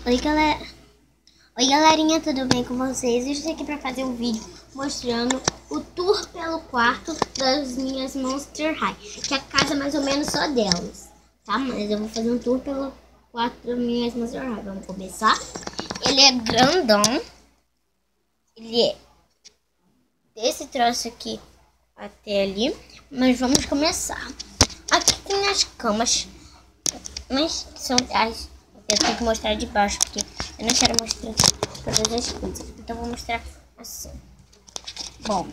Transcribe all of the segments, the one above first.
Oi, galera. Oi, galerinha, tudo bem com vocês? Eu estou aqui para fazer um vídeo mostrando o tour pelo quarto das minhas Monster High, que é a casa mais ou menos só delas, tá? Mas eu vou fazer um tour pelo quarto das minhas Monster High. Vamos começar. Ele é grandão. Ele é desse troço aqui até ali. Mas vamos começar. Aqui tem as camas, mas são as... Eu tenho que mostrar de baixo, porque eu não quero mostrar todas as coisas. Então vou mostrar assim. Bom,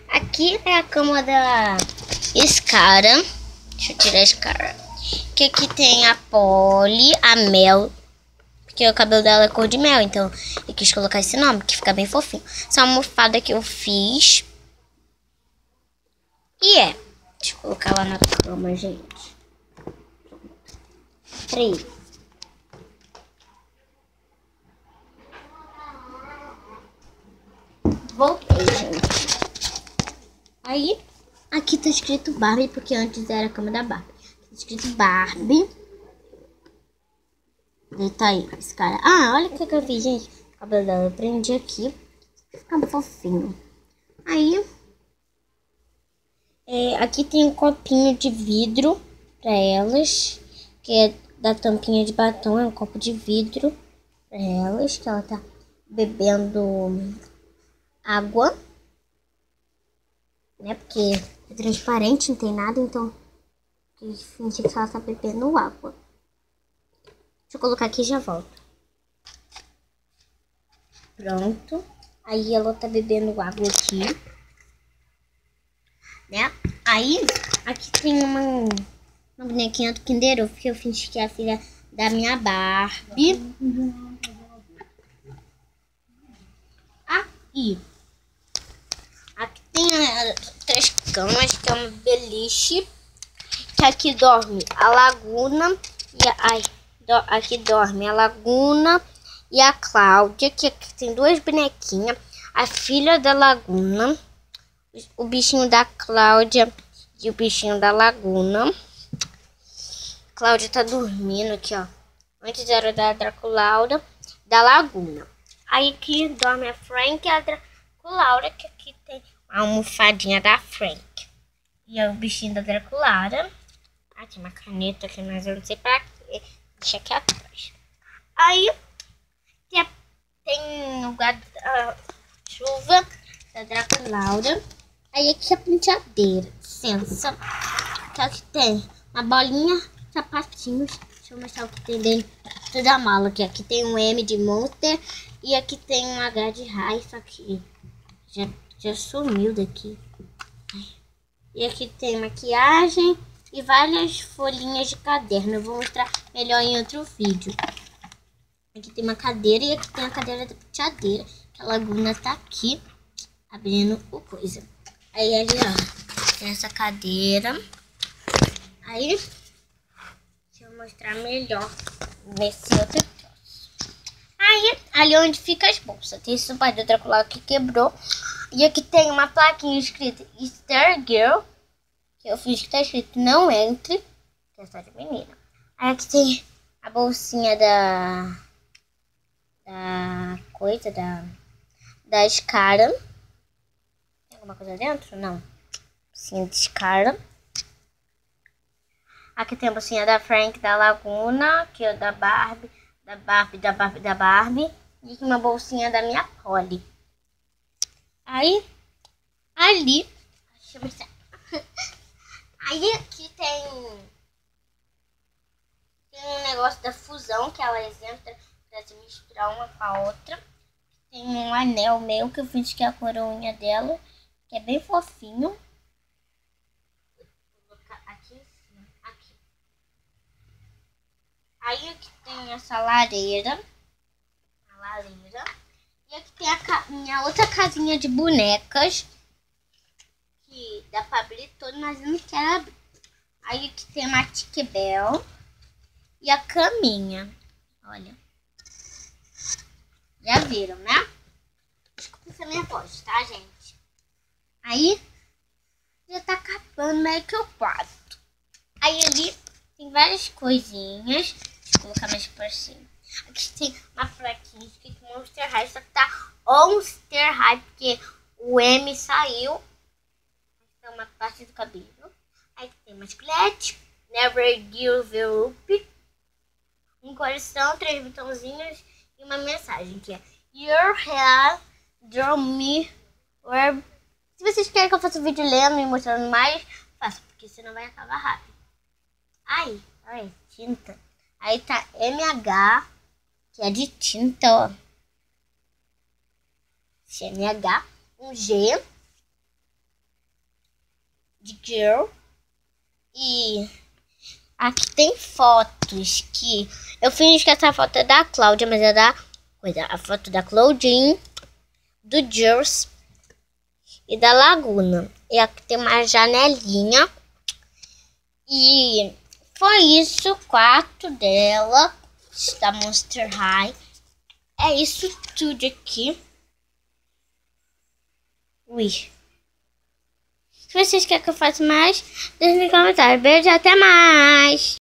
aqui é a cama da Scara. Deixa eu tirar a Scara. Que aqui tem a Polly, a Mel, porque o cabelo dela é cor de mel, então eu quis colocar esse nome, que fica bem fofinho. Essa almofada que eu fiz. E deixa eu colocar lá na cama, gente. 3. Voltei, gente. Aí, aqui tá escrito Barbie, porque antes era a cama da Barbie. Tá escrito Barbie. Deita aí, esse cara. Ah, olha o que eu fiz, gente. O cabelo dela eu prendi aqui. Fica fofinho. Aí, aqui tem um copinho de vidro pra elas, que é da tampinha de batom. É um copo de vidro pra elas, que ela tá bebendo água, né? Porque é transparente, não tem nada, então finge que ela tá bebendo água. Deixa eu colocar aqui e já volto. Pronto. Aí ela tá bebendo água aqui, né? Aí, aqui tem uma bonequinha do Kinder Ovo, que eu fingi que é a filha da minha Barbie. Aqui tem 3 camas, que é uma beliche. Que aqui dorme a Laguna e aqui dorme a Laguna e a Cláudia, que aqui tem 2 bonequinhas, a filha da Laguna, o bichinho da Cláudia e o bichinho da Laguna. Cláudia tá dormindo aqui, ó. Antes era da Draculaura, da Laguna. Aí aqui dorme a Frank e a Draculaura, que aqui tem a almofadinha da Frank. E é o bichinho da Draculaura. Ah, tem uma caneta aqui, mas eu não sei pra quê. Deixa aqui atrás. Aí tem o guarda-chuva da Draculaura. Aí aqui a penteadeira. Licença. Que aqui tem uma bolinha, sapatinhos. Deixa eu mostrar o que tem dentro da mala. Aqui tem um M de Monster. E aqui tem um H de Raifa aqui. Já sumiu daqui. E aqui tem maquiagem e várias folhinhas de caderno. Eu vou mostrar melhor em outro vídeo. Aqui tem uma cadeira e aqui tem a cadeira da penteadeira. A Laguna tá aqui, abrindo o coisa. Aí ali, ó, tem essa cadeira. Aí, deixa eu mostrar melhor nesse outro troço. Aí, ali onde fica as bolsas. Tem esse pai do Dracula que quebrou. E aqui tem uma plaquinha escrita Star Girl, que eu fiz que tá escrito não entre, que é só de menina. Aí aqui tem a bolsinha da coisa da Scara. Tem alguma coisa dentro? Não. Bolsinha de Scara. Aqui tem a bolsinha da Frank, da Laguna, que é da Barbie, da Barbie. E aqui uma bolsinha da minha Polly. Aí, ali, deixa eu mostrar. Aí aqui tem um negócio da fusão, que elas entram pra se misturar uma com a outra. Tem um anel meu, que eu fiz que é a coroinha dela, que é bem fofinho. Vou colocar aqui em cima, aqui. Aí aqui tem essa lareira. E aqui tem a minha outra casinha de bonecas, que dá pra abrir todo, mas eu não quero abrir. Aí aqui tem uma Tinkerbell e a caminha. Olha. Já viram, né? Desculpa essa minha voz, tá, gente? Aí já tá acabando meio que o quarto. Aí ali tem várias coisinhas. Vou colocar mais por cima. Aqui tem uma plaquinha escrito Monster High, só que tá Monster High, porque o M saiu. Aqui uma parte do cabelo. Aí tem uma chiclete, Never Give Up, um coração, 3 botãozinhos e uma mensagem que é Your hair draw me where... Se vocês querem que eu faça um vídeo lendo e mostrando mais, faça, porque senão vai acabar rápido. Aí, olha, tinta. Aí tá MH, que é de tinta, ó. MH, um G de girl. E aqui tem fotos que eu fingi que essa foto é da Cláudia, mas é da coisa. A foto da Claudine, do Jules e da Laguna. E aqui tem uma janelinha. E foi isso, o quarto dela, da Monster High. É isso tudo aqui. Ui. Se vocês querem que eu faça mais, deixe nos comentários. Beijo, até mais!